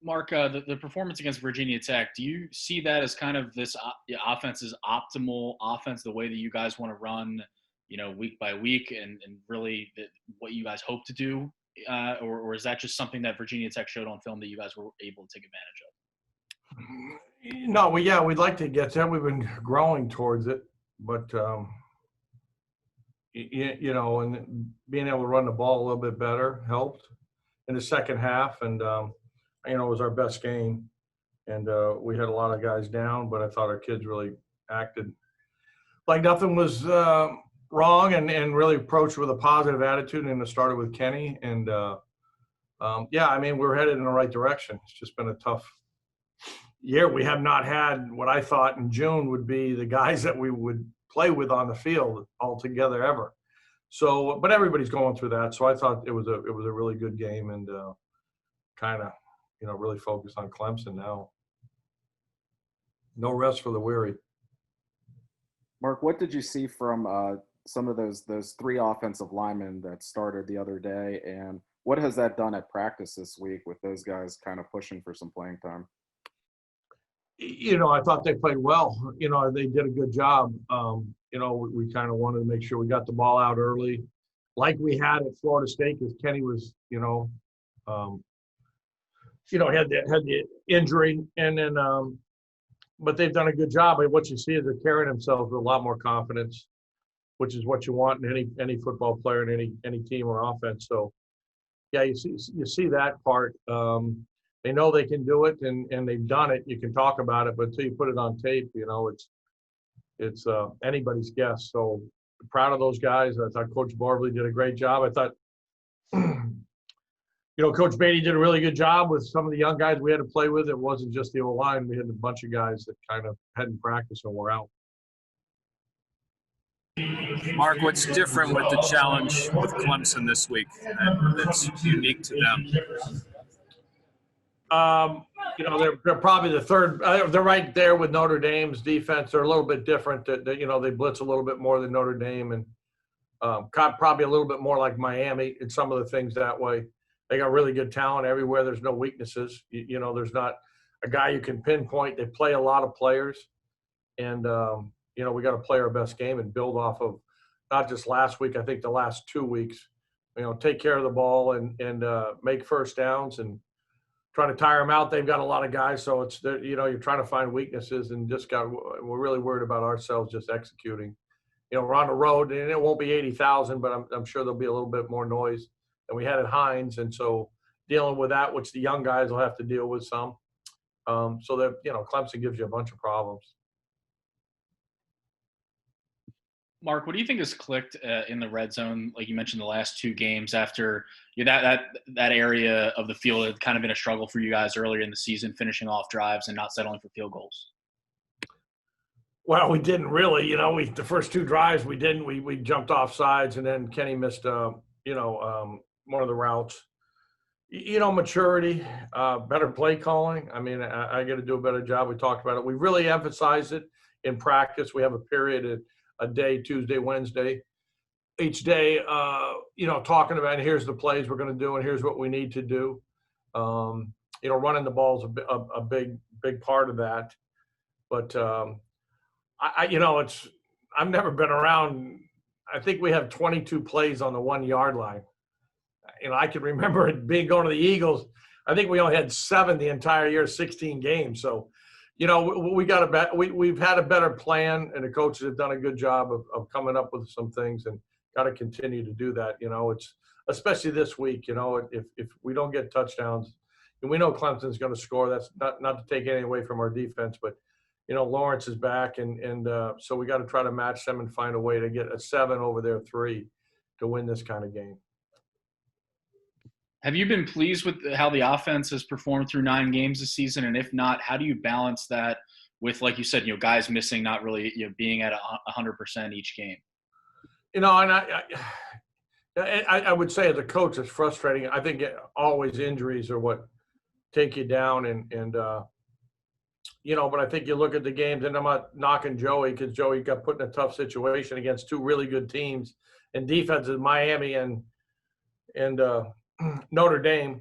Mark, the performance against Virginia Tech, do you see that as kind of this offense's optimal offense, the way that you guys want to run, week by week, and really what you guys hope to do? Or is that just something that Virginia Tech showed on film that you guys were able to take advantage of? No, we'd like to get there. We've been growing towards it, but and being able to run the ball a little bit better helped in the second half, and it was our best game, and we had a lot of guys down, but I thought our kids really acted like nothing was wrong, and really approached with a positive attitude, and it started with Kenny, and we're headed in the right direction. It's just been a tough year. We have not had what I thought in June would be the guys that we would play with on the field altogether ever. So, but everybody's going through that. So I thought it was a really good game, and kind of, really focused on Clemson now. No rest for the weary. Mark, what did you see from some of those three offensive linemen that started the other day, and what has that done at practice this week with those guys kind of pushing for some playing time? I thought they played well. They did a good job. We kind of wanted to make sure we got the ball out early, like we had at Florida State, because Kenny was, had the injury, and then, but they've done a good job. What you see is they're carrying themselves with a lot more confidence, which is what you want in any football player in any team or offense. So, yeah, you see that part. They know they can do it, and they've done it. You can talk about it, but until you put it on tape, it's anybody's guess. So proud of those guys. I thought Coach Barbley did a great job. I thought, Coach Beatty did a really good job with some of the young guys we had to play with. It wasn't just the O-line. We had a bunch of guys that kind of hadn't practiced and were out. Mark, what's different with the challenge with Clemson this week that's unique to them? They're probably the third. They're right there with Notre Dame's defense. They're a little bit different. They blitz a little bit more than Notre Dame, and probably a little bit more like Miami in some of the things that way. They got really good talent everywhere. There's no weaknesses. There's not a guy you can pinpoint. They play a lot of players, and we got to play our best game and build off of not just last week. I think the last 2 weeks. Take care of the ball and make first downs and trying to tire them out. They've got a lot of guys, so it's you're trying to find weaknesses, and we're really worried about ourselves just executing. We're on the road, and it won't be 80,000, but I'm sure there'll be a little bit more noise than we had at Hines, and so dealing with that, which the young guys will have to deal with some. So that Clemson gives you a bunch of problems. Mark, what do you think has clicked in the red zone, like you mentioned, the last two games after that area of the field had kind of been a struggle for you guys earlier in the season, finishing off drives and not settling for field goals? Well, we didn't really. The first two drives we didn't. We jumped off sides, and then Kenny missed one of the routes. Maturity, better play calling. I mean, I got to do a better job. We talked about it. We really emphasized it in practice. We have a period a day, Tuesday, Wednesday, each day, talking about here's the plays we're going to do and here's what we need to do. Running the ball is a big part of that. But I've never been around. I think we have 22 plays on the 1 yard line. I can remember it going to the Eagles. I think we only had 7 the entire year, 16 games. So, we've had a better plan, and the coaches have done a good job of coming up with some things, and got to continue to do that. It's especially this week. If we don't get touchdowns, and we know Clemson's going to score. That's not to take anything away from our defense, but Lawrence is back, and so we got to try to match them and find a way to get a 7 over their 3 to win this kind of game. Have you been pleased with how the offense has performed through 9 games this season? And if not, how do you balance that with, like you said, guys missing, not really, being at 100% each game? And I would say as a coach, it's frustrating. I think always injuries are what take you down, and but I think you look at the games, and I'm not knocking Joey because Joey got put in a tough situation against 2 really good teams and defenses, Miami and Notre Dame.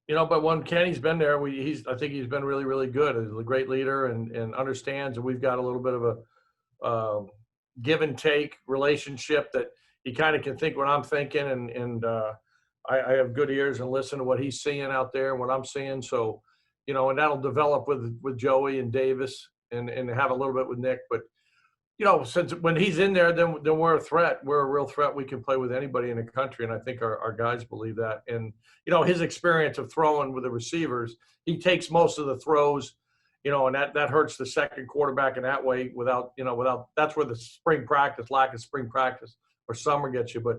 But when Kenny's been there, I think he's been really, really good. He's a great leader and understands, and we've got a little bit of a give and take relationship that he kind of can think what I'm thinking, and I have good ears and listen to what he's seeing out there and what I'm seeing. So, and that'll develop with Joey and Davis and have a little bit with Nick. But, since when he's in there, then we're a threat. We're a real threat. We can play with anybody in the country, and I think our guys believe that. And, his experience of throwing with the receivers, he takes most of the throws, and that hurts the second quarterback in that way without that's where the lack of spring practice or summer gets you. But,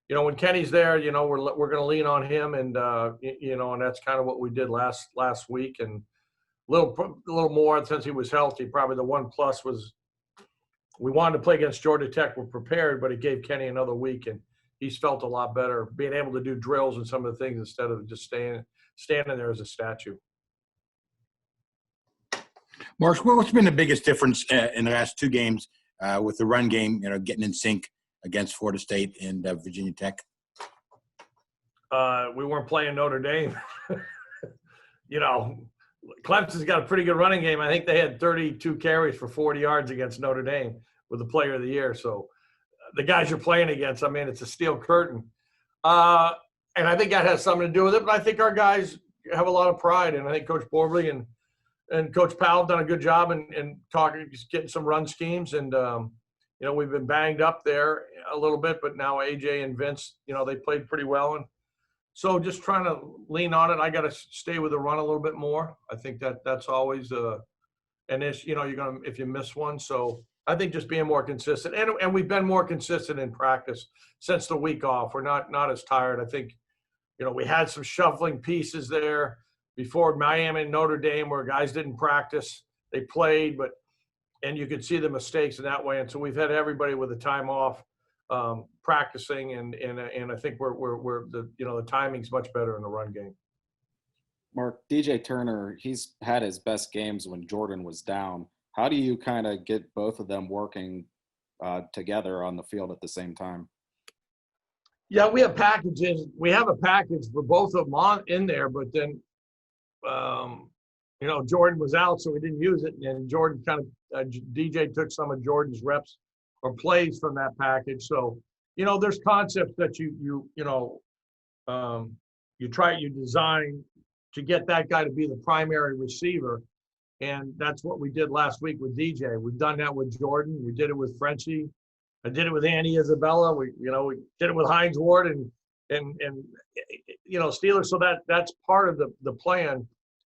when Kenny's there, we're going to lean on him, and and that's kind of what we did last week, and a little more since he was healthy. Probably the one plus was we wanted to play against Georgia Tech. We're prepared, but it gave Kenny another week, and he's felt a lot better being able to do drills and some of the things instead of just standing there as a statue. Mark, what's been the biggest difference in the last two games with the run game, getting in sync against Florida State and Virginia Tech? We weren't playing Notre Dame. Clemson's got a pretty good running game. I think they had 32 carries for 40 yards against Notre Dame with the Player of the Year. So the guys you're playing against, it's a steel curtain. And I think that has something to do with it. But I think our guys have a lot of pride. And I think Coach Borbley and Coach Powell have done a good job in talking, just getting some run schemes. And, we've been banged up there a little bit. But now AJ and Vince, they played pretty well. And so just trying to lean on it. I got to stay with the run a little bit more. I think that's always an issue. You're going to, if you miss one. So I think just being more consistent. And we've been more consistent in practice since the week off. We're not as tired. I think, we had some shuffling pieces there before Miami and Notre Dame where guys didn't practice. They played, and you could see the mistakes in that way. And so we've had everybody with the time off. Practicing and I think we're the timing's much better in the run game. Mark, DJ Turner, he's had his best games when Jordan was down. How do you kind of get both of them working together on the field at the same time? Yeah, we have packages. We have a package for both of them in there, but then Jordan was out, so we didn't use it, and Jordan DJ took some of Jordan's reps or plays from that package. So, there's concepts that you design to get that guy to be the primary receiver. And that's what we did last week with DJ. We've done that with Jordan. We did it with Frenchie. I did it with Andy Isabella. We did it with Hines Ward and Steelers. So that's part of the plan.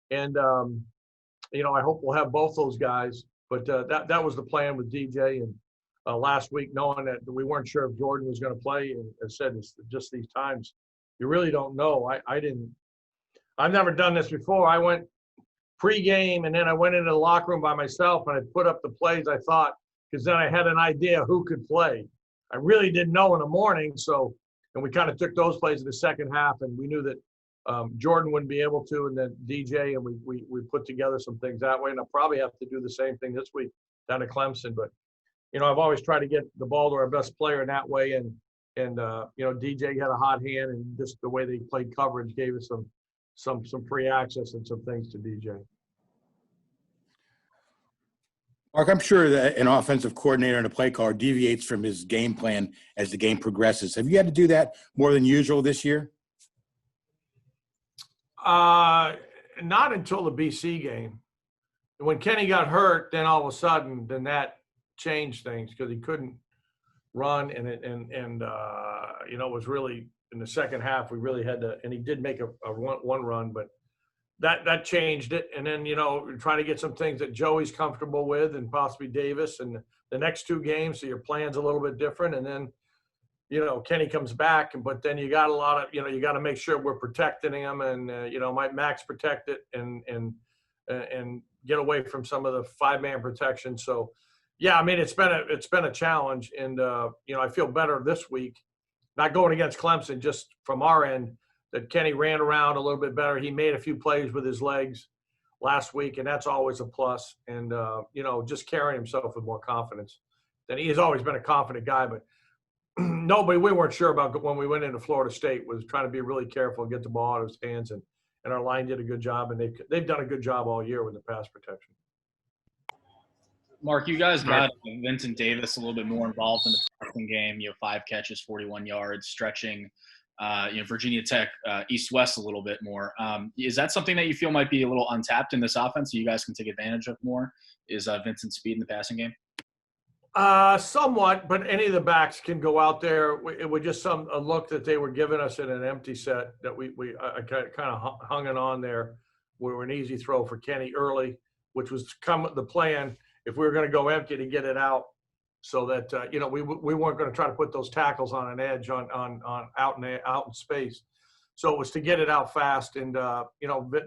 And, I hope we'll have both those guys, but that was the plan with DJ. And, last week, knowing that we weren't sure if Jordan was going to play, and I said, it's just these times you really don't know. I've never done this before. I went pregame and then I went into the locker room by myself and I put up the plays I thought, because then I had an idea who could play. I really didn't know in the morning, and we kind of took those plays in the second half, and we knew that Jordan wouldn't be able to, and then DJ, and we put together some things that way. And I'll probably have to do the same thing this week down at Clemson, but. I've always tried to get the ball to our best player in that way, and DJ had a hot hand, and just the way they played coverage gave us some free access and some things to DJ. Mark, I'm sure that an offensive coordinator and a play caller deviates from his game plan as the game progresses. Have you had to do that more than usual this year? Not until the BC game. When Kenny got hurt, then all of a sudden, then that changed things because he couldn't run, and it was really in the second half we really had to, and he did make a one run, but that changed it. And then trying to get some things that Joey's comfortable with and possibly Davis, and the next two games, so your plan's a little bit different. And then Kenny comes back, but then you got a lot of you got to make sure we're protecting him, and might max protect it and get away from some of the 5-man protection. So yeah, it's been a challenge, and I feel better this week, not going against Clemson, just from our end, that Kenny ran around a little bit better. He made a few plays with his legs last week, and that's always a plus. And just carrying himself with more confidence. And he has always been a confident guy, but we weren't sure about when we went into Florida State, was trying to be really careful and get the ball out of his hands and and our line did a good job, and they've done a good job all year with the pass protection. Mark, you guys got Vincent Davis a little bit more involved in the passing game. 5 catches, 41 yards, stretching. Virginia Tech east-west a little bit more. Is that something that you feel might be a little untapped in this offense that you guys can take advantage of more? Is Vincent's speed in the passing game? Somewhat, but any of the backs can go out there. It was just a look that they were giving us in an empty set that I kind of hung it on there. We were an easy throw for Kenny early, which was the plan if we were going to go empty to get it out, so that we weren't going to try to put those tackles on an edge on out in space. So it was to get it out fast, and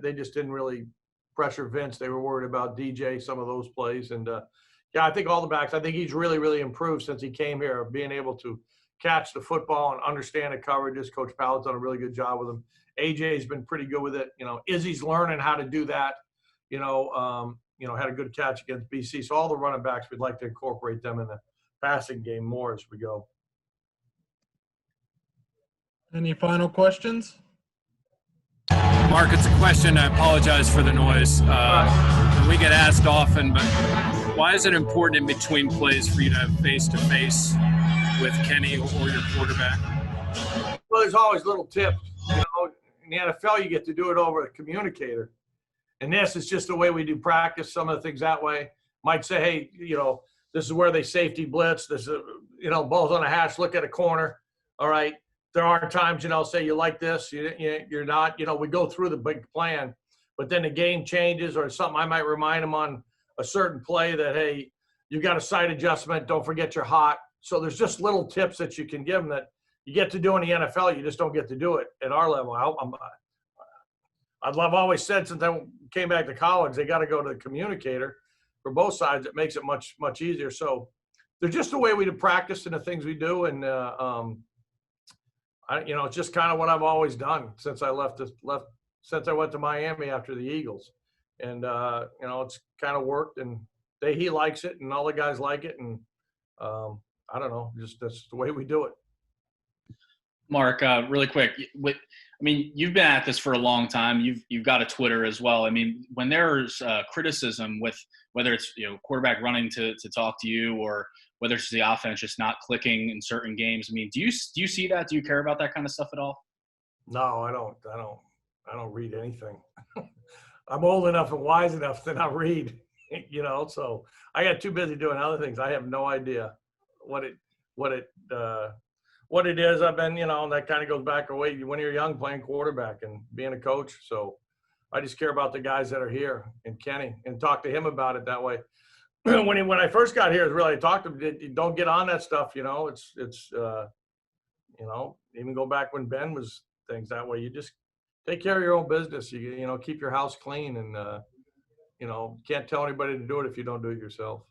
they just didn't really pressure Vince. They were worried about DJ, some of those plays, and yeah, I think all the backs. I think he's really, really improved since he came here, being able to catch the football and understand the coverages. Coach Powell's done a really good job with him. AJ's been pretty good with it. Izzy's learning how to do that. Had a good catch against BC. So all the running backs, we'd like to incorporate them in the passing game more as we go. Any final questions? Mark, it's a question. I apologize for the noise. We get asked often, but why is it important in between plays for you to have face-to-face with Kenny or your quarterback? Well, there's always little tips. In the NFL, you get to do it over a communicator. And this is just the way we do practice. Some of the things that way might say, hey, this is where they safety blitz. This is, balls on a hash, look at a corner. All right. There are times, say you like this, you're not, we go through the big plan, but then the game changes or something. I might remind them on a certain play that, hey, you got a side adjustment. Don't forget you're hot. So there's just little tips that you can give them that you get to do in the NFL. You just don't get to do it at our level. I've always said since I came back to college, they got to go to the communicator for both sides. It makes it much, much easier. So they're just the way we do practice and the things we do. And, it's just kind of what I've always done since I since I went to Miami after the Eagles. And, it's kind of worked, and he likes it and all the guys like it. And I don't know, just that's the way we do it. Mark, really quick, you've been at this for a long time. You've got a Twitter as well. When there's criticism with whether it's quarterback running to talk to you or whether it's the offense just not clicking in certain games, do you see that? Do you care about that kind of stuff at all? No, I don't read anything. I'm old enough and wise enough to not read, so I got too busy doing other things. I have no idea what it is. I've been, and that kind of goes back away when you're young playing quarterback and being a coach. So I just care about the guys that are here and Kenny and talk to him about it that way. When I first got here, I talked to him, don't get on that stuff. It's even go back when Ben was things that way. You just take care of your own business. You keep your house clean and, can't tell anybody to do it if you don't do it yourself.